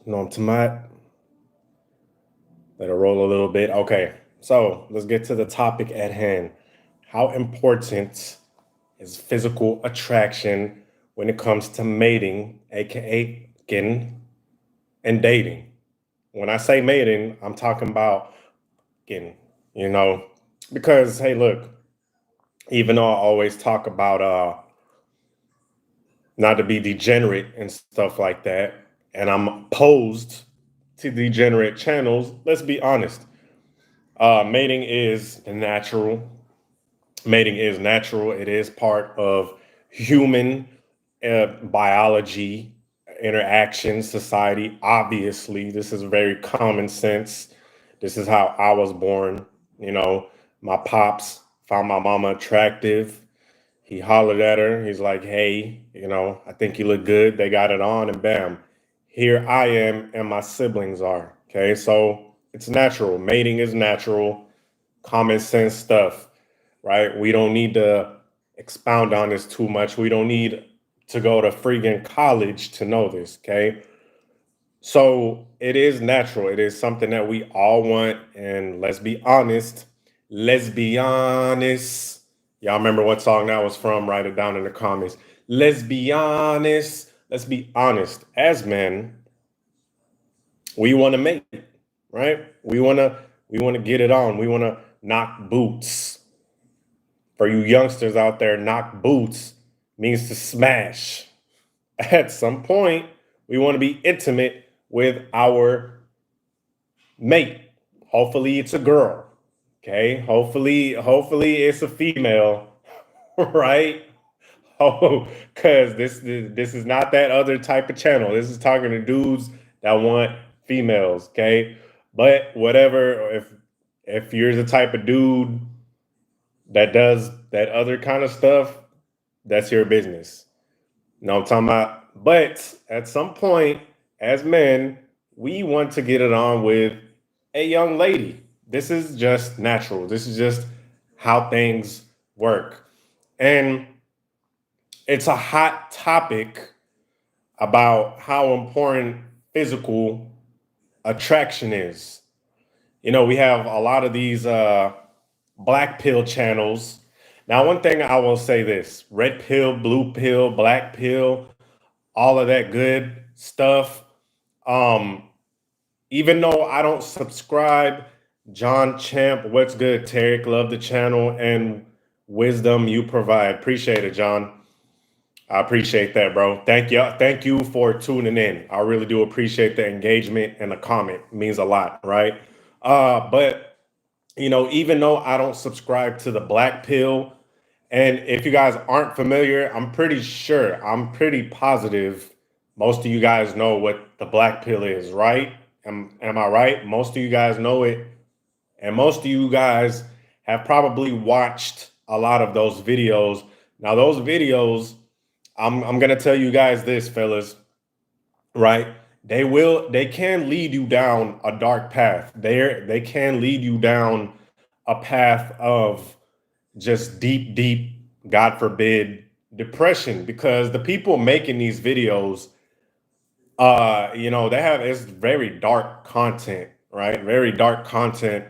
No, I'm to my let it roll a little bit. Okay, so let's get to the topic at hand. How important is physical attraction when it comes to mating, aka getting and dating? When I say mating, I'm talking about getting, you know, because hey, look, even though I always talk about not to be degenerate and stuff like that, and I'm opposed to degenerate channels, let's be honest. Mating is natural. Mating is natural. It is part of human biology, interaction, society. Obviously, this is very common sense. This is how I was born. You know, my pops found my mama attractive. He hollered at her. He's like, hey, I think you look good. They got it on, and bam, here I am, and my siblings are. Okay, so it's natural. Mating is natural, common sense stuff, right? We don't need to expound on this too much. We don't need to go to freaking college to know this, okay? So it is natural. It is something that we all want. And let's be honest. Let's be honest. Y'all remember what song that was from? Write it down in the comments. Let's be honest. Let's be honest. As men, we want to make it, right? We want to get it on. We want to knock boots. For you youngsters out there, knock boots means to smash. At some point, we want to be intimate with our mate. Hopefully it's a girl. Okay. Hopefully it's a female, right? Oh, because this is not that other type of channel. This is talking to dudes that want females, okay? But whatever, if you're the type of dude that does that other kind of stuff, that's your business. You know what I'm talking about? But at some point, as men, we want to get it on with a young lady. This is just natural. This is just how things work. And it's a hot topic about how important physical attraction is. We have a lot of these black pill channels. Now, one thing I will say this: red pill, blue pill, black pill, all of that good stuff. Um, Even though I don't subscribe, John Champ, what's good, Tarek? Love the channel and wisdom you provide. Appreciate it, John. I appreciate that, bro. Thank you. Thank you for tuning in. I really do appreciate the engagement and the comment. It means a lot, right? But even though I don't subscribe to the black pill, and if you guys aren't familiar, I'm pretty positive most of you guys know what the black pill is, right? Am I right? Most of you guys know it. And most of you guys have probably watched a lot of those videos. Now, those videos, I'm gonna tell you guys this, fellas, right? They can lead you down a dark path. They can lead you down a path of just deep, God forbid, depression, because the people making these videos, they have it's very dark content, right? Very dark content.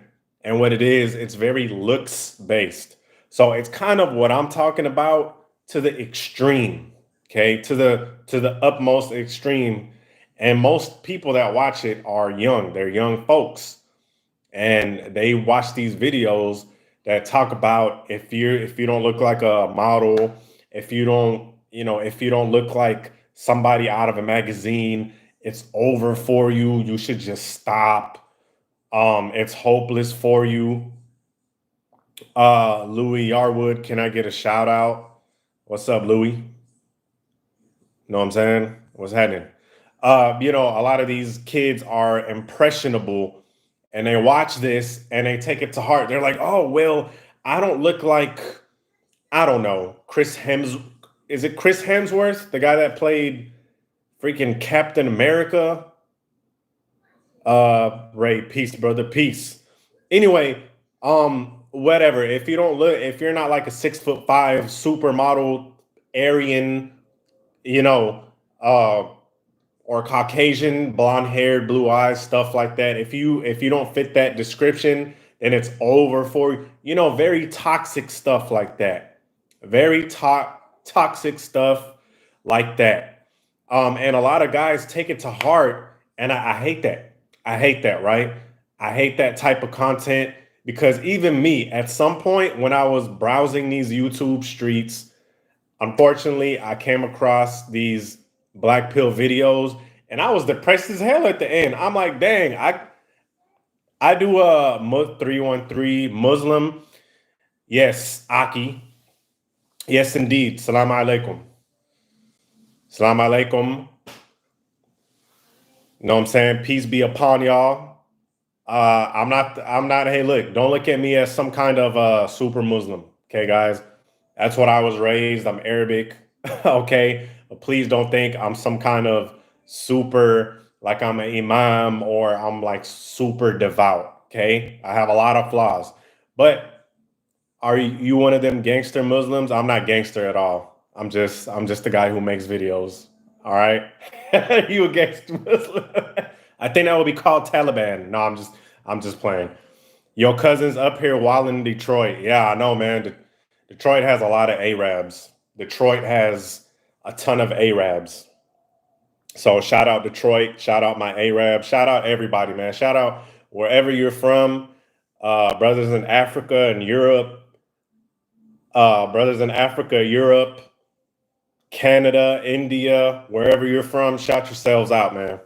And what it is, it's very looks based. So it's kind of what I'm talking about to the extreme, okay? To the utmost extreme. And most people that watch it are young. They're young folks, and they watch these videos that talk about if you don't look like a model, if you don't look like somebody out of a magazine, it's over for you. You should just stop. It's hopeless for you. Louis Yarwood, can I get a shout out? What's up, Louis? Know what I'm saying? What's happening? A lot of these kids are impressionable, and they watch this and they take it to heart. They're like, oh, well, I don't look like, I don't know, Chris Hems. Is it Chris Hemsworth, the guy that played freaking Captain America? Ray, peace, brother, peace. Anyway, whatever. If you're not like a 6'5" supermodel Aryan, you know, uh, or Caucasian, blonde haired, blue eyes, stuff like that. If you don't fit that description, then it's over for you. You know, very toxic stuff like that. Very toxic stuff like that. And a lot of guys take it to heart, and I hate that. I hate that, right? I hate that type of content because even me, at some point when I was browsing these YouTube streets, unfortunately, I came across these black pill videos and I was depressed as hell at the end. I'm like, dang, I do a 313 Muslim. Yes, Aki. Yes, indeed. Salam alaikum. Salam alaikum. You know what I'm saying? Peace be upon y'all. I'm not, hey, look, don't look at me as some kind of super Muslim. Okay, guys. That's what I was raised. I'm Arabic. Okay. But please don't think I'm some kind of super, like I'm an imam or I'm like super devout. Okay. I have a lot of flaws. But are you one of them gangster Muslims? I'm not gangster at all. I'm just the guy who makes videos. All right. You a gangster Muslim. I think that would be called Taliban. No, I'm just playing. Your cousin's up here while in Detroit. Yeah, I know, man. Detroit has a lot of Arabs. Detroit has a ton of Arabs. So shout out Detroit. Shout out my Arab. Shout out everybody, man. Shout out wherever you're from. Brothers in Africa and Europe. Brothers in Africa, Europe, Canada, India, wherever you're from, shout yourselves out, man.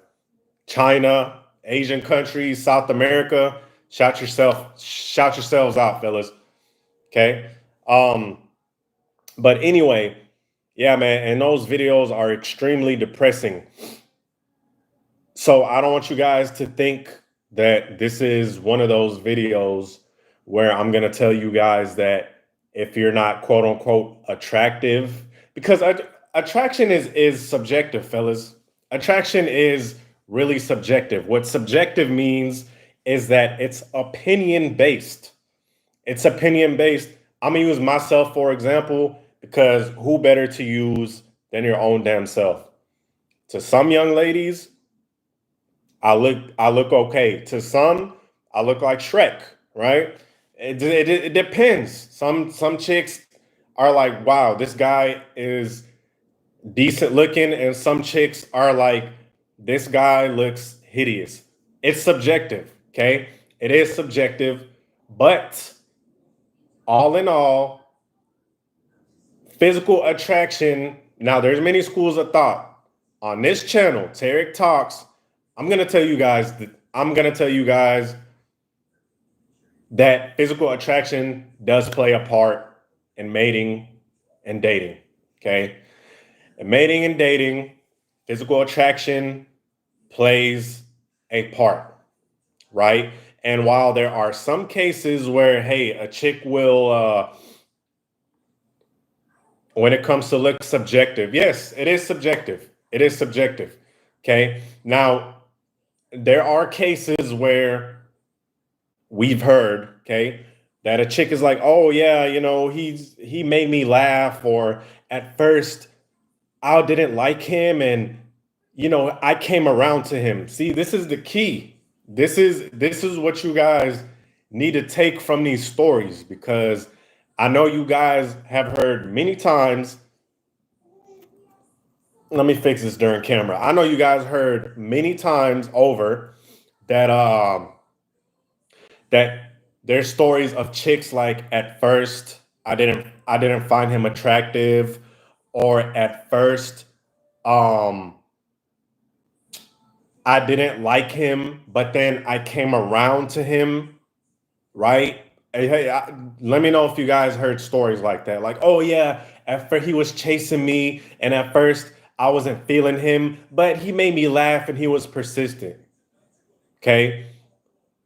China, Asian countries, South America, shout yourselves out, fellas. Okay. But anyway, yeah, man, and those videos are extremely depressing. So I don't want you guys to think that this is one of those videos where I'm gonna tell you guys that if you're not quote unquote attractive, because attraction is subjective, fellas. Attraction is really subjective. What subjective means is that it's opinion based. It's opinion based. I'm gonna use myself for example because who better to use than your own damn self? To some young ladies, I look okay. To some, I look like Shrek, right? It depends. Some chicks are like, wow, this guy is decent looking, and some chicks are like, this guy looks hideous. It's subjective, okay? It is subjective, but all in all, physical attraction. Now, there's many schools of thought. On this channel, Tarik Talks, I'm gonna tell you guys that physical attraction does play a part in mating and dating. Okay. In mating and dating, physical attraction plays a part, right? And while there are some cases where, hey, a chick will, when it comes to look subjective, yes, it is subjective. It is subjective. Okay. Now, there are cases where we've heard, okay, that a chick is like, oh yeah, he made me laugh, or at first I didn't like him, and I came around to him. See, this is the key. This is what you guys need to take from these stories, because I know you guys have heard many times. Let me fix this during camera. I know you guys heard many times over that that there's stories of chicks like, at first I didn't find him attractive, or at first um I didn't like him, but then I came around to him, right? Hey, let me know if you guys heard stories like that. Like, oh yeah, at first he was chasing me, and at first I wasn't feeling him, but he made me laugh and he was persistent. Okay.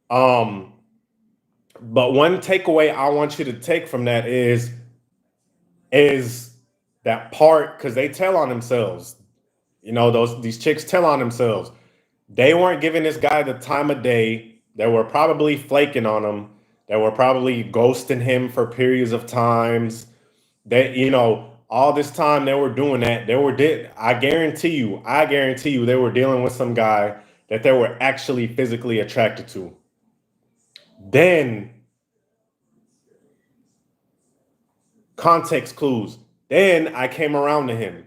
Um, but one takeaway I want you to take from that is that part, because they tell on themselves. These chicks tell on themselves. They weren't giving this guy the time of day. They were probably flaking on him. They were probably ghosting him for periods of times. They, all this time they were doing that, I guarantee you they were dealing with some guy that they were actually physically attracted to. Then context clues. Then I came around to him.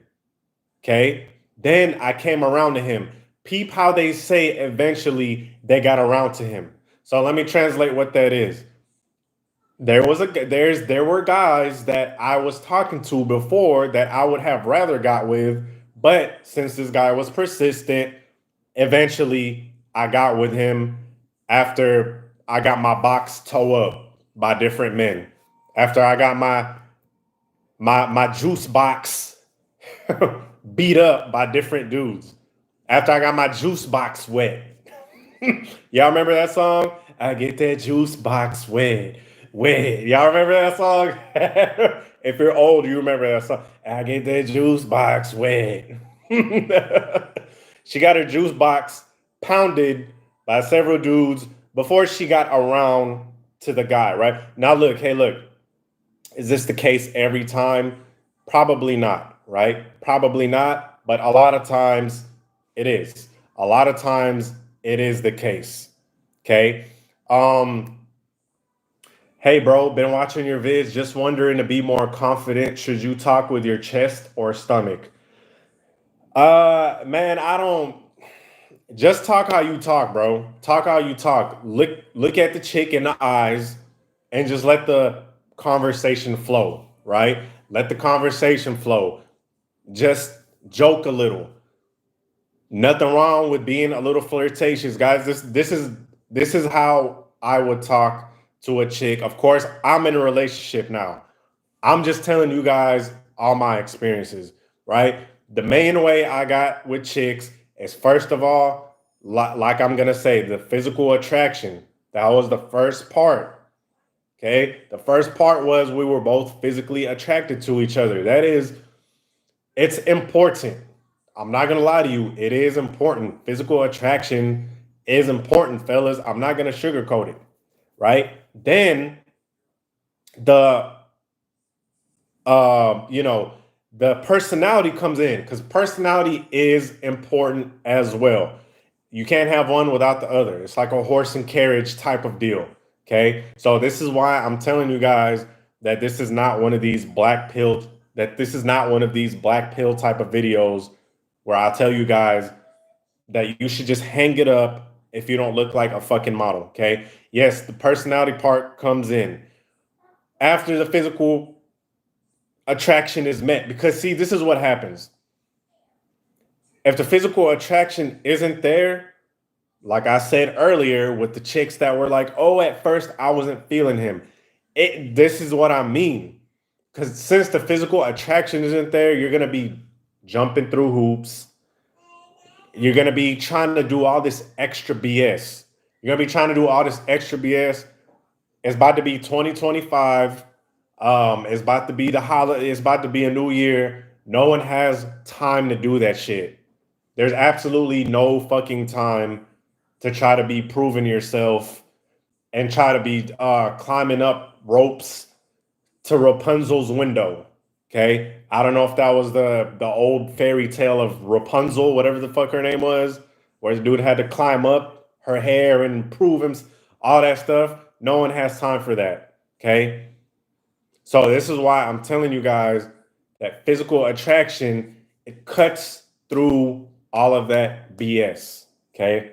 Okay. Then I came around to him. Peep how they say eventually they got around to him. So let me translate what that is. There were guys that I was talking to before that I would have rather got with, but since this guy was persistent, eventually I got with him after I got my box toe up by different men. After I got my juice box beat up by different dudes. After I got my juice box wet. Y'all remember that song? I get that juice box wet. Wet. Y'all remember that song? If you're old, you remember that song. I get that juice box wet. She got her juice box pounded by several dudes before she got around to the guy, right? Now look, hey, look. Is this the case every time? Probably not, right? Probably not, but a lot of times it is. A lot of times it is the case. Okay. Hey bro, been watching your vids, just wondering to be more confident. Should you talk with your chest or stomach? Man, I don't just talk how you talk, bro. Talk how you talk. Look at the chick in the eyes and just let the conversation flow, right? Let the conversation flow. Just joke a little. Nothing wrong with being a little flirtatious, guys. This is how I would talk to a chick. Of course, I'm in a relationship now. I'm just telling you guys all my experiences, right? The main way I got with chicks is, first of all, like I'm gonna say, the physical attraction. That was the first part. Okay, the first part was we were both physically attracted to each other. It's important. I'm not gonna lie to you. It is important. Physical attraction is important, fellas. I'm not gonna sugarcoat it, right? Then the you know, the personality comes in because personality is important as well. You can't have one without the other. It's like a horse and carriage type of deal. Okay. So this is why I'm telling you guys that this is not one of these this is not one of these black pill type of videos where I'll tell you guys that you should just hang it up if you don't look like a fucking model. Okay. Yes, the personality part comes in after the physical attraction is met, because see, this is what happens. If the physical attraction isn't there, like I said earlier with the chicks that were like, oh, at first I wasn't feeling him. This is what I mean. Because since the physical attraction isn't there, you're going to be jumping through hoops. You're going to be trying to do all this extra BS. You're going to be trying to do all this extra BS. It's about to be 2025. It's about to be it's about to be a new year. No one has time to do that shit. There's absolutely no fucking time to try to be proving yourself and try to be climbing up ropes to Rapunzel's window. Okay, I don't know if that was the old fairy tale of Rapunzel, whatever the fuck her name was, where the dude had to climb up her hair and prove him all that stuff. No one has time for that. Okay, so this is why I'm telling you guys that physical attraction, it cuts through all of that BS. Okay,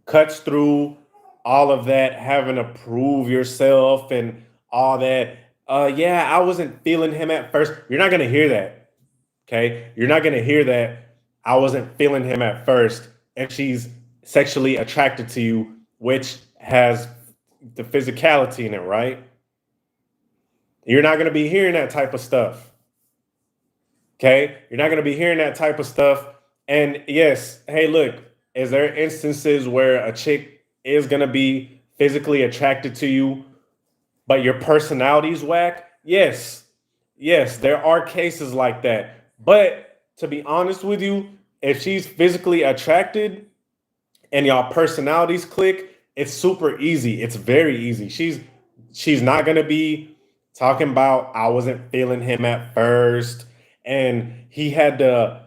cuts through all of that having to prove yourself and all that. Yeah, I wasn't feeling him at first. You're not gonna hear that. Okay, you're not gonna hear that. I wasn't feeling him at first, and she's sexually attracted to you, which has the physicality in it, right? You're not gonna be hearing that type of stuff. Okay, you're not gonna be hearing that type of stuff. And yes, hey, look, is there instances where a chick is gonna be physically attracted to you, but your personality's whack? Yes. Yes, there are cases like that. But to be honest with you, if she's physically attracted and y'all personalities click, it's super easy. It's very easy. She's not gonna be talking about I wasn't feeling him at first and he had to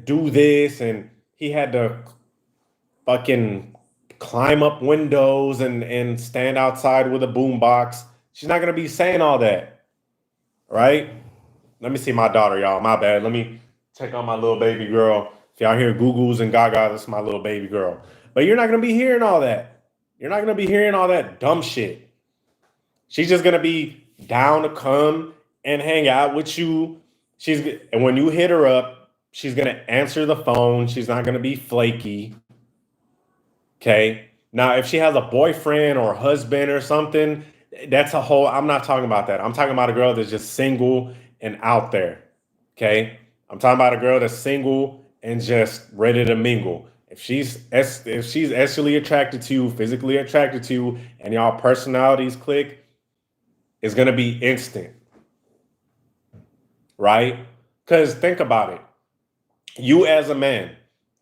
do this, and he had to fucking climb up windows and stand outside with a boombox. She's not gonna be saying all that, right? Let me see my daughter, y'all. My bad. Let me check on my little baby girl. If y'all hear Googles and Gaga, that's my little baby girl. But you're not gonna be hearing all that. You're not gonna be hearing all that dumb shit. She's just gonna be down to come and hang out with you. And when you hit her up, she's gonna answer the phone. She's not gonna be flaky. Okay. Now, if she has a boyfriend or husband or something, that's a whole. I'm not talking about that. I'm talking about a girl that's just single and out there. Okay. I'm talking about a girl that's single and just ready to mingle. If she's sexually attracted to you, physically attracted to you, and y'all personalities click, it's gonna be instant, right? Because think about it. You as a man,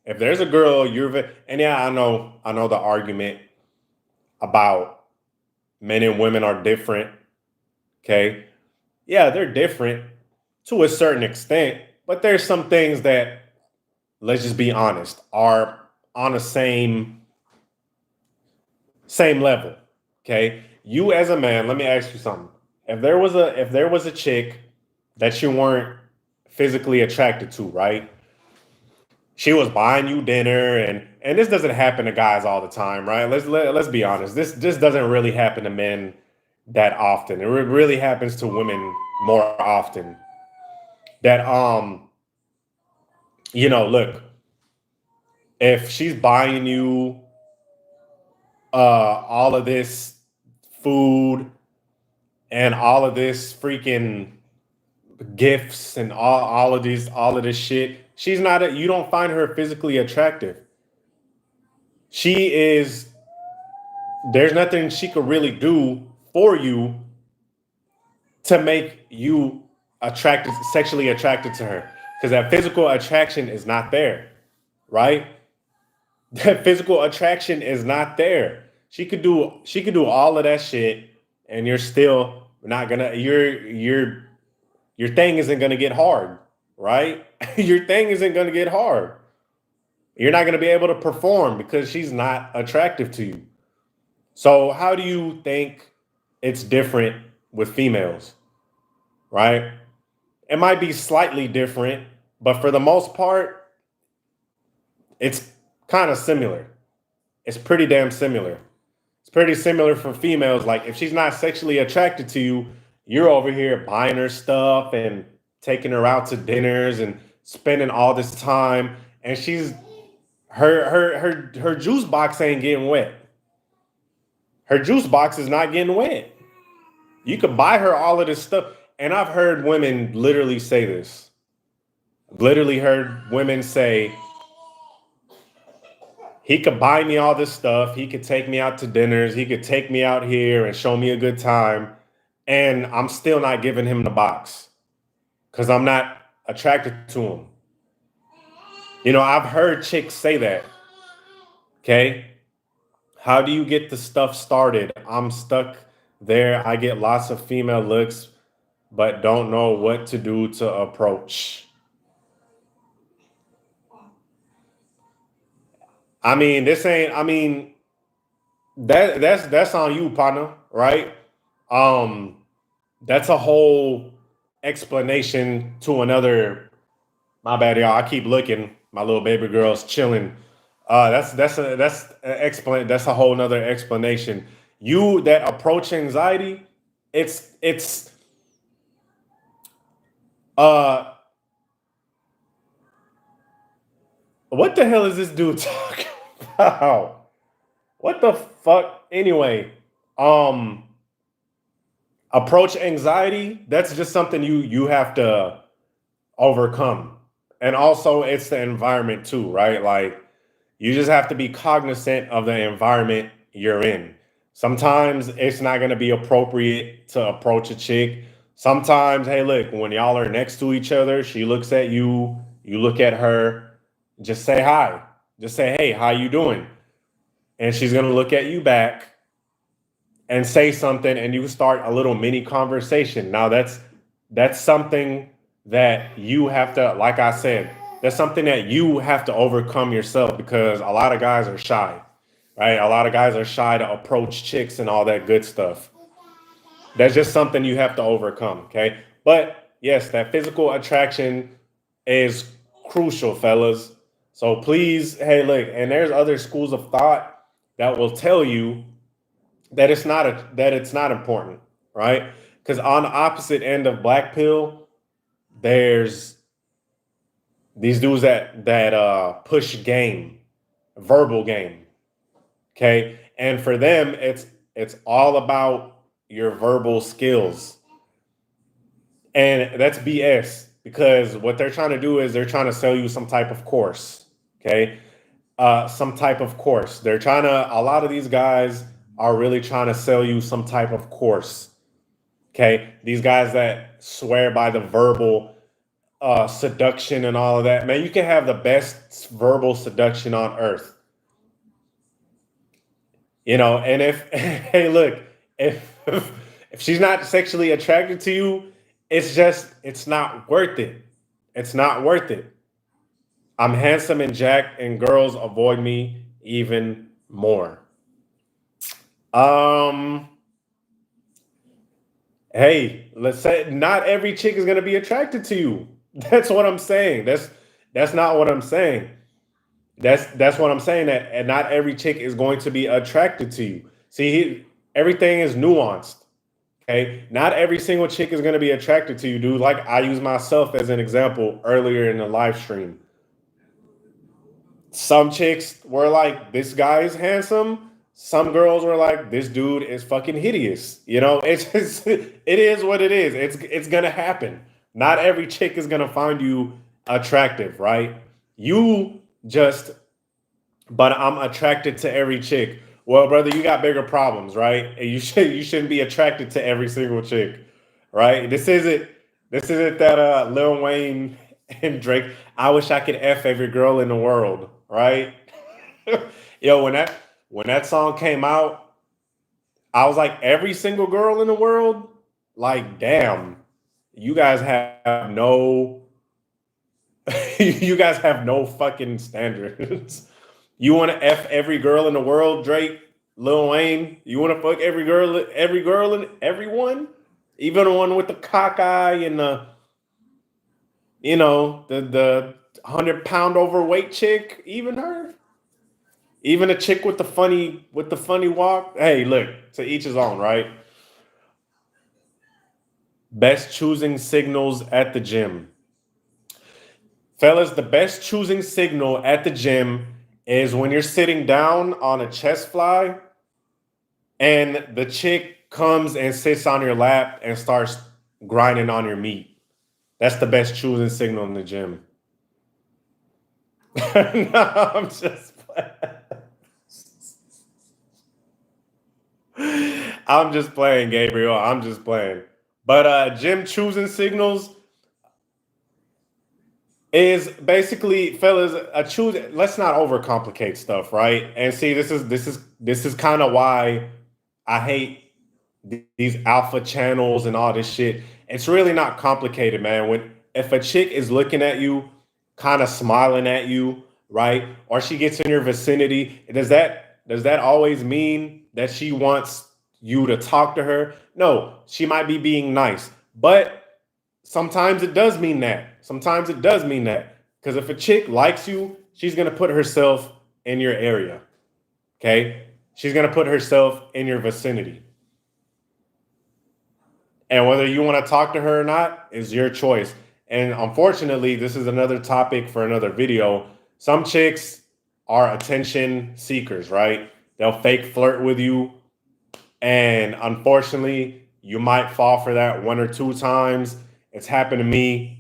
if there's a girl and yeah, I know the argument about men and women are different. Okay, yeah, they're different to a certain extent, but there's some things that, let's just be honest, are on the same level. Okay, you as a man, let me ask you something. If there was a chick that you weren't physically attracted to, right? She was buying you dinner, and this doesn't happen to guys all the time, right? Let's be honest. This doesn't really happen to men that often. It really happens to women more often. That look, if she's buying you all of this food and all of this freaking gifts and all of this shit, you don't find her physically attractive. She is There's nothing she could really do for you to make you sexually attracted to her, because that physical attraction is not there, right? That physical attraction is not there. She could do all of that shit, and you're still not gonna your thing isn't gonna get hard, right? Your thing isn't gonna get hard. You're not gonna be able to perform because she's not attractive to you. So how do you think it's different with females, right? It might be slightly different, but for the most part, it's kind of similar. It's pretty damn similar. It's pretty similar for females. Like, if she's not sexually attracted to you, you're over here buying her stuff and taking her out to dinners and spending all this time, and her juice box ain't getting wet. Her juice box is not getting wet. You could buy her all of this stuff. And I've heard women literally say this. Literally heard women say, he could buy me all this stuff. He could take me out to dinners. He could take me out here and show me a good time. And I'm still not giving him the box because I'm not attracted to him. I've heard chicks say that. Okay. How do you get the stuff started? I'm stuck there. I get lots of female looks, but don't know what to do to approach. I mean, that's on you, partner, right? Um, that's a whole explanation to another. My bad, y'all. I keep looking. My little baby girl's chilling. That's a whole nother explanation. That approach anxiety, it's uh what the hell is this dude talking about? What the fuck? Anyway, um approach anxiety, that's just something you have to overcome. And also it's the environment too, right? Like, you just have to be cognizant of the environment you're in. Sometimes it's not going to be appropriate to approach a chick. Sometimes, hey, look, when y'all are next to each other, she looks at you, you look at her, just say hi. Just say, hey, how you doing? And she's going to look at you back and say something, and you start a little mini conversation. Now that's something that you have to, like I said, that's something that you have to overcome yourself, because a lot of guys are shy, right? A lot of guys are shy to approach chicks and all that good stuff. That's just something you have to overcome, okay? But yes, that physical attraction is crucial, fellas. So please, hey, look, and there's other schools of thought that will tell you that it's not important, right? Because on the opposite end of black pill, there's these dudes that push game, verbal game, okay? And for them, it's all about your verbal skills. And that's BS, because what they're trying to do is they're trying to sell you some type of course, okay? Some type of course. They're trying to, a lot of these guys are really trying to sell you some type of course, okay? These guys that swear by the verbal seduction and all of that. Man, you can have the best verbal seduction on earth. You know, and if, hey, look, if, if she's not sexually attracted to you, it's not worth it. It's not worth it. I'm handsome and jacked, and girls avoid me even more. Um, hey, let's say not every chick is gonna be attracted to you. That's what I'm saying. That's not what I'm saying. That's what I'm saying. That and not every chick is going to be attracted to you. See, everything is nuanced. Okay, not every single chick is going to be attracted to you, dude. Like I use myself as an example earlier in the live stream. Some chicks were like, "This guy is handsome." Some girls were like, "This dude is fucking hideous." You know, it's just, it is what it is. It's gonna happen. Not every chick is gonna find you attractive, right? You just, but I'm attracted to every chick. Well, brother, you got bigger problems, right? And you shouldn't be attracted to every single chick, right? This isn't that Lil Wayne and Drake. I wish I could f every girl in the world, right? Yo, when that song came out, I was like, every single girl in the world, like, damn, you guys have no, you guys have no fucking standards. You want to f every girl in the world, Drake, Lil Wayne? You want to fuck every girl and everyone, even the one with the cock eye and the, the 100-pound overweight chick, even her, even a chick with the funny walk. Hey, look, to each his own, right? Best choosing signals at the gym. Fellas, the best choosing signal at the gym is when you're sitting down on a chest fly and the chick comes and sits on your lap and starts grinding on your meat. That's the best choosing signal in the gym. No, I'm just I'm just playing, Gabriel. I'm just playing. But gym choosing signals is basically, fellas, a choose. Let's not overcomplicate stuff, right? And see, this is kind of why I hate these alpha channels and all this shit. It's really not complicated, man. When if a chick is looking at you, kind of smiling at you, right, or she gets in your vicinity, does that always mean that she wants you to talk to her? No, she might be being nice, but sometimes it does mean that. Sometimes it does mean that. Because if a chick likes you, she's going to put herself in your area. Okay? She's going to put herself in your vicinity. And whether you want to talk to her or not is your choice. And unfortunately, this is another topic for another video. Some chicks are attention seekers, right? They'll fake flirt with you. And unfortunately, you might fall for that one or two times. It's happened to me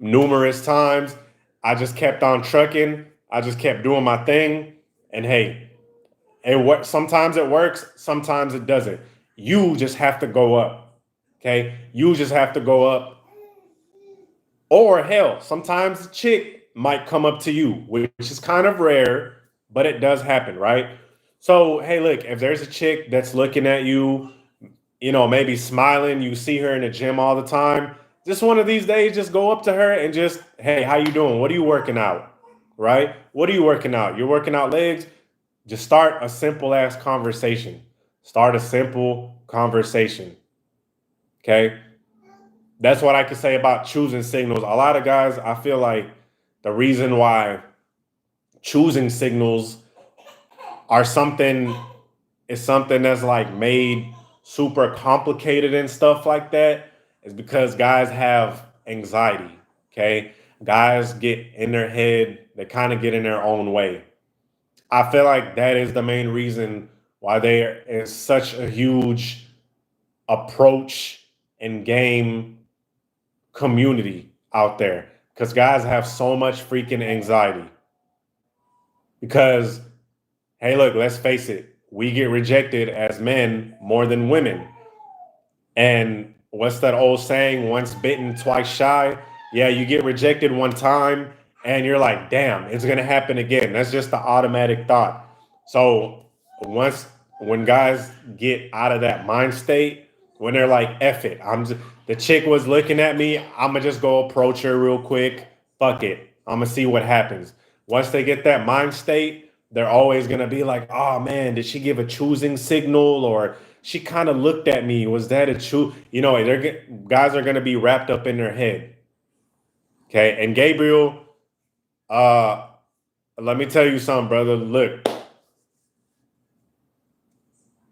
numerous times. I just kept on trucking. I just kept doing my thing. And hey, sometimes it works, sometimes it doesn't. You just have to go up. Okay? You just have to go up. Or hell, sometimes a chick might come up to you, which is kind of rare, but it does happen, right? So, hey, look, if there's a chick that's looking at you, maybe smiling, you see her in the gym all the time, Just one of these days, just go up to her and just, hey, how you doing? What are you working out? Right? What are you working out? You're working out legs? Just start a simple ass conversation. Start a simple conversation. Okay? That's what I can say about choosing signals. A lot of guys, I feel like the reason why choosing signals are something is something that's like made super complicated and stuff like that is because guys have anxiety. Okay. Guys get in their head, they kind of get in their own way. I feel like that is the main reason why there is such a huge approach and game community out there because guys have so much freaking anxiety. Because, hey, look, let's face it, we get rejected as men more than women. And what's that old saying? Once bitten, twice shy. Yeah, you get rejected one time and you're like, damn, it's going to happen again. That's just the automatic thought. So when guys get out of that mind state, when they're like, F it, the chick was looking at me, I'm going to just go approach her real quick. Fuck it. I'm going to see what happens. Once they get that mind state, they're always going to be like, oh man, did she give a choosing signal, or she kind of looked at me? Was that a true? Guys are going to be wrapped up in their head. Okay. And Gabriel, let me tell you something, brother. Look,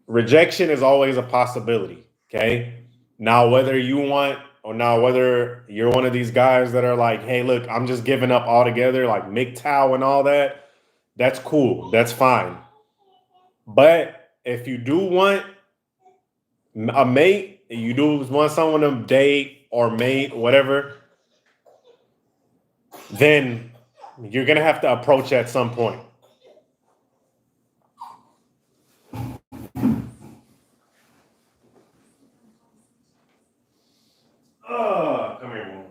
rejection is always a possibility. Okay. Now, whether you're one of these guys that are like, hey, look, I'm just giving up altogether, like MGTOW and all that, that's cool. That's fine. But if you do want a mate, you do want someone to date or mate, whatever, then you're going to have to approach at some point. Come here, man.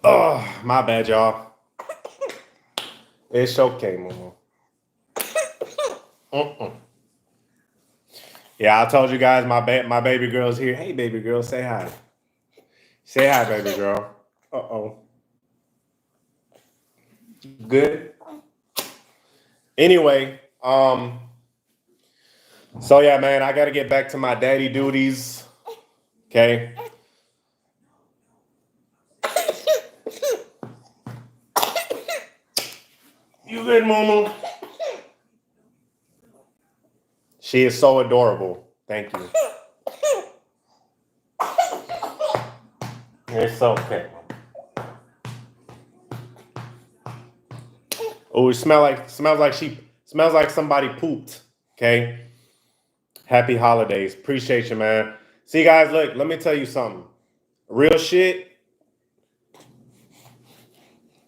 Oh, my bad, y'all. It's okay, Momo. Yeah, I told you guys my baby girl's here. Hey, baby girl, say hi. Say hi, baby girl. Uh-oh. Good. Anyway, so yeah, man, I got to get back to my daddy duties. Okay. You good, Momo? She is so adorable. Thank you. It's okay. Oh, it smells like somebody pooped. Okay. Happy holidays. Appreciate you, man. See, guys, look, let me tell you something. Real shit.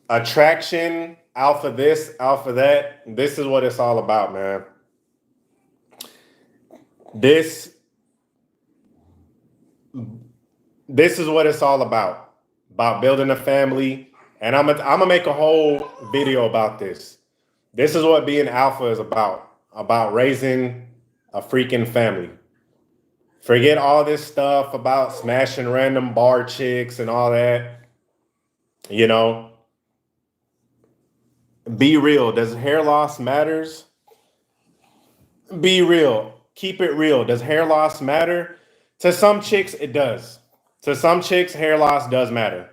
Attraction, alpha this, alpha that. This is what it's all about, man. This is what it's all about building a family. And I'm gonna make a whole video about this. This is what being alpha is about raising a freaking family. Forget all this stuff about smashing random bar chicks and all that. You know, be real. Does hair loss matters? Be real. Keep it real. Does hair loss matter? To some chicks, it does. To some chicks, hair loss does matter.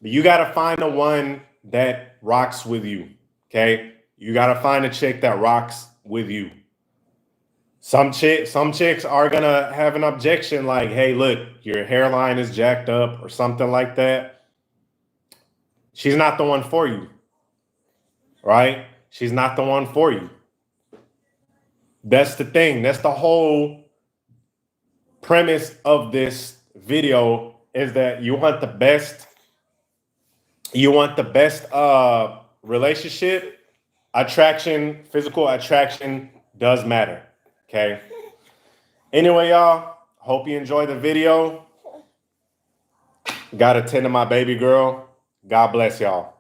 But you got to find the one that rocks with you. Okay? You got to find a chick that rocks with you. Some chicks are going to have an objection like, hey, look, your hairline is jacked up or something like that. She's not the one for you. Right? She's not the one for you. That's the thing. That's the whole premise of this video, is that you want the best relationship. Attraction, physical attraction does matter. Okay. Anyway, y'all, hope you enjoy the video. Got to tend to my baby girl. God bless y'all.